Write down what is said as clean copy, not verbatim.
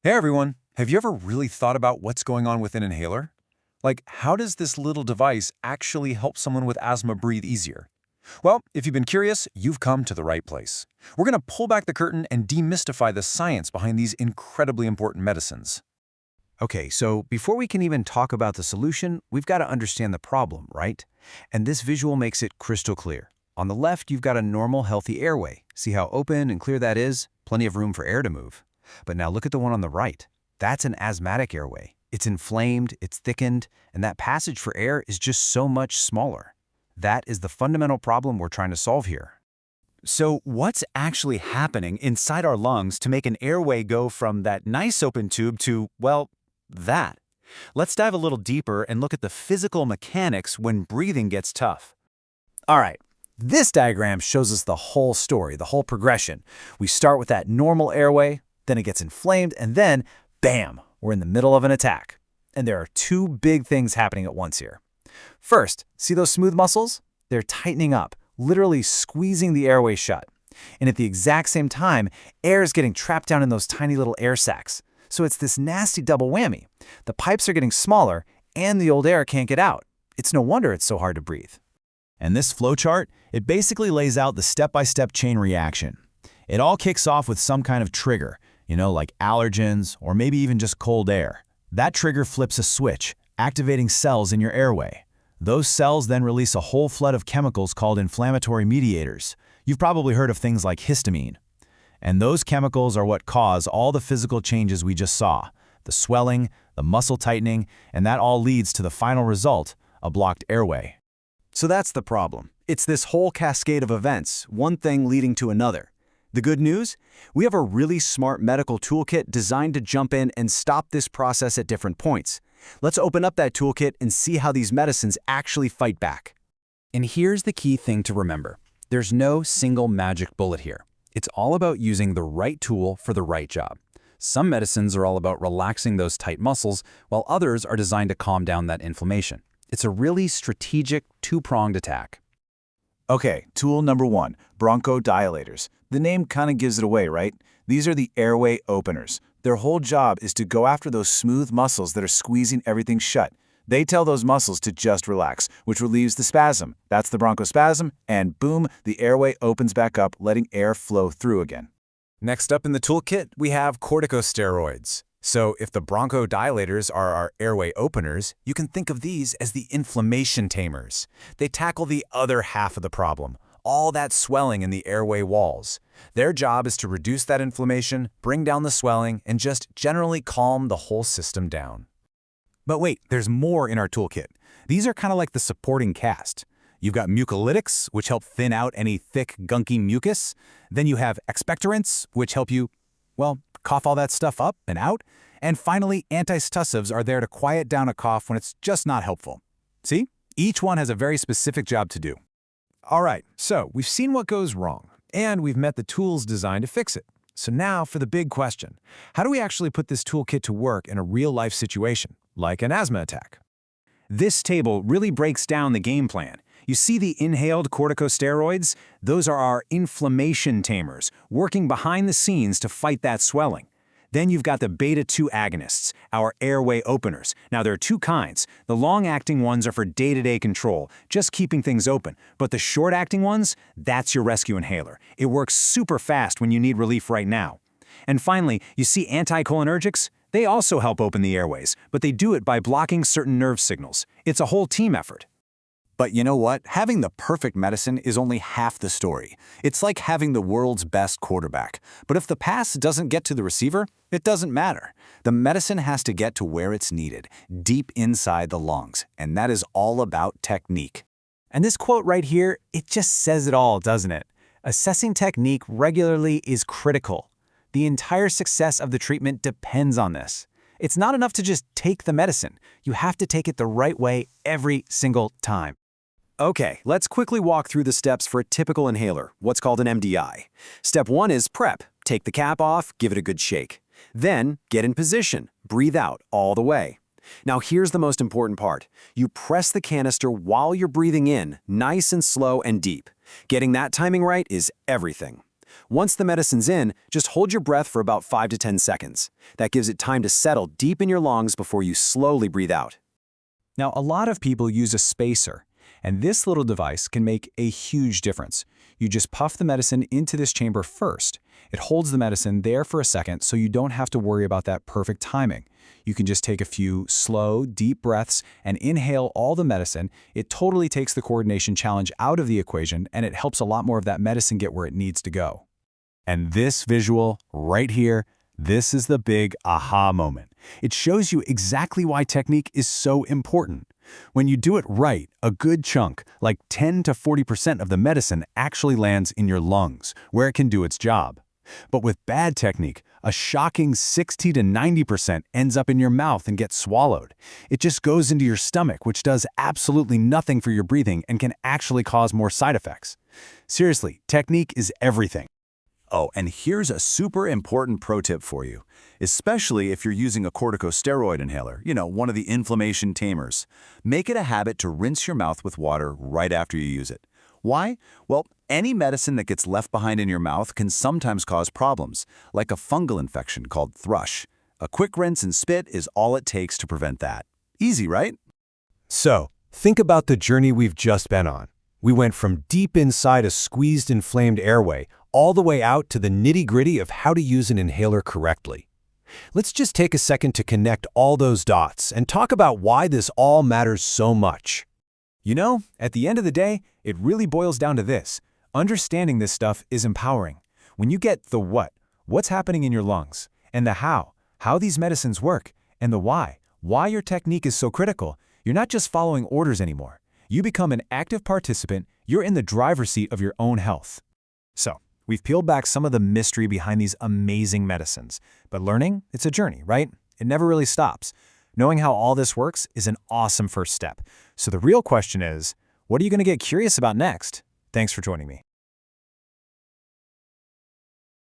Hey everyone, have you ever really thought about what's going on with an inhaler? Like, how does this little device actually help someone with asthma breathe easier? Well, if you've been curious, you've come to the right place. We're going to pull back the curtain and demystify the science behind these incredibly important medicines. Okay, so before we can even talk about the solution, we've got to understand the problem, right? And this visual makes it crystal clear. On the left, you've got a normal, healthy airway. See how open and clear that is? Plenty of room for air to move. But now look at the one on the right. That's an asthmatic airway. It's inflamed, it's thickened, and that passage for air is just so much smaller. That is the fundamental problem we're trying to solve here. So what's actually happening inside our lungs to make an airway go from that nice open tube to, well, that? Let's dive a little deeper and look at the physical mechanics when breathing gets tough. All right, this diagram shows us the whole story, the whole progression. We start with that normal airway, then it gets inflamed, and then, bam, we're in the middle of an attack. And there are two big things happening at once here. First, see those smooth muscles? They're tightening up, literally squeezing the airway shut. And at the exact same time, air is getting trapped down in those tiny little air sacs. So it's this nasty double whammy. The pipes are getting smaller, and the old air can't get out. It's no wonder it's so hard to breathe. And this flowchart, it basically lays out the step-by-step chain reaction. It all kicks off with some kind of trigger, like allergens or maybe even just cold air. That trigger flips a switch, activating cells in your airway. Those cells then release a whole flood of chemicals called inflammatory mediators. You've probably heard of things like histamine. And those chemicals are what cause all the physical changes we just saw, the swelling, the muscle tightening, and that all leads to the final result, a blocked airway. So that's the problem. It's this whole cascade of events, one thing leading to another. The good news? We have a really smart medical toolkit designed to jump in and stop this process at different points. Let's open up that toolkit and see how these medicines actually fight back. And here's the key thing to remember. There's no single magic bullet here. It's all about using the right tool for the right job. Some medicines are all about relaxing those tight muscles, while others are designed to calm down that inflammation. It's a really strategic, two-pronged attack. Okay, tool number one, bronchodilators. The name kind of gives it away, right? These are the airway openers. Their whole job is to go after those smooth muscles that are squeezing everything shut. They tell those muscles to just relax, which relieves the spasm. That's the bronchospasm, and boom, the airway opens back up, letting air flow through again. Next up in the toolkit, we have corticosteroids. So if the bronchodilators are our airway openers, you can think of these as the inflammation tamers. They tackle the other half of the problem, all that swelling in the airway walls. Their job is to reduce that inflammation, bring down the swelling, and just generally calm the whole system down. But wait, there's more in our toolkit. These are kind of like the supporting cast. You've got mucolytics, which help thin out any thick, gunky mucus. Then you have expectorants, which help you, cough all that stuff up and out. And finally, antistussives are there to quiet down a cough when it's just not helpful. See? Each one has a very specific job to do. All right, so we've seen what goes wrong, and we've met the tools designed to fix it. So now for the big question. How do we actually put this toolkit to work in a real-life situation, like an asthma attack? This table really breaks down the game plan. You see the inhaled corticosteroids? Those are our inflammation tamers, working behind the scenes to fight that swelling. Then you've got the beta-2 agonists, our airway openers. Now there are two kinds. The long-acting ones are for day-to-day control, just keeping things open. But the short-acting ones, that's your rescue inhaler. It works super fast when you need relief right now. And finally, you see anticholinergics? They also help open the airways, but they do it by blocking certain nerve signals. It's a whole team effort. But you know what? Having the perfect medicine is only half the story. It's like having the world's best quarterback. But if the pass doesn't get to the receiver, it doesn't matter. The medicine has to get to where it's needed, deep inside the lungs. And that is all about technique. And this quote right here, it just says it all, doesn't it? Assessing technique regularly is critical. The entire success of the treatment depends on this. It's not enough to just take the medicine. You have to take it the right way every single time. Okay, let's quickly walk through the steps for a typical inhaler, what's called an MDI. Step 1 is prep. Take the cap off, give it a good shake. Then, get in position. Breathe out all the way. Now here's the most important part. You press the canister while you're breathing in, nice and slow and deep. Getting that timing right is everything. Once the medicine's in, just hold your breath for about 5 to 10 seconds. That gives it time to settle deep in your lungs before you slowly breathe out. Now, a lot of people use a spacer, and this little device can make a huge difference. You just puff the medicine into this chamber first. It holds the medicine there for a second so you don't have to worry about that perfect timing. You can just take a few slow, deep breaths and inhale all the medicine. It totally takes the coordination challenge out of the equation, and it helps a lot more of that medicine get where it needs to go. And this visual, right here, this is the big aha moment. It shows you exactly why technique is so important. When you do it right, a good chunk, like 10 to 40% of the medicine actually lands in your lungs, where it can do its job. But with bad technique, a shocking 60 to 90% ends up in your mouth and gets swallowed. It just goes into your stomach, which does absolutely nothing for your breathing and can actually cause more side effects. Seriously, technique is everything. Oh, and here's a super important pro tip for you, especially if you're using a corticosteroid inhaler, one of the inflammation tamers. Make it a habit to rinse your mouth with water right after you use it. Why? Well, any medicine that gets left behind in your mouth can sometimes cause problems, like a fungal infection called thrush. A quick rinse and spit is all it takes to prevent that. Easy, right? So, think about the journey we've just been on. We went from deep inside a squeezed, inflamed airway all the way out to the nitty-gritty of how to use an inhaler correctly. Let's just take a second to connect all those dots and talk about why this all matters so much. At the end of the day, it really boils down to this. Understanding this stuff is empowering. When you get the what's happening in your lungs, and the how these medicines work, and the why your technique is so critical, you're not just following orders anymore. You become an active participant. You're in the driver's seat of your own health. So, we've peeled back some of the mystery behind these amazing medicines. But learning, it's a journey, right? It never really stops. Knowing how all this works is an awesome first step. So the real question is, what are you going to get curious about next? Thanks for joining me.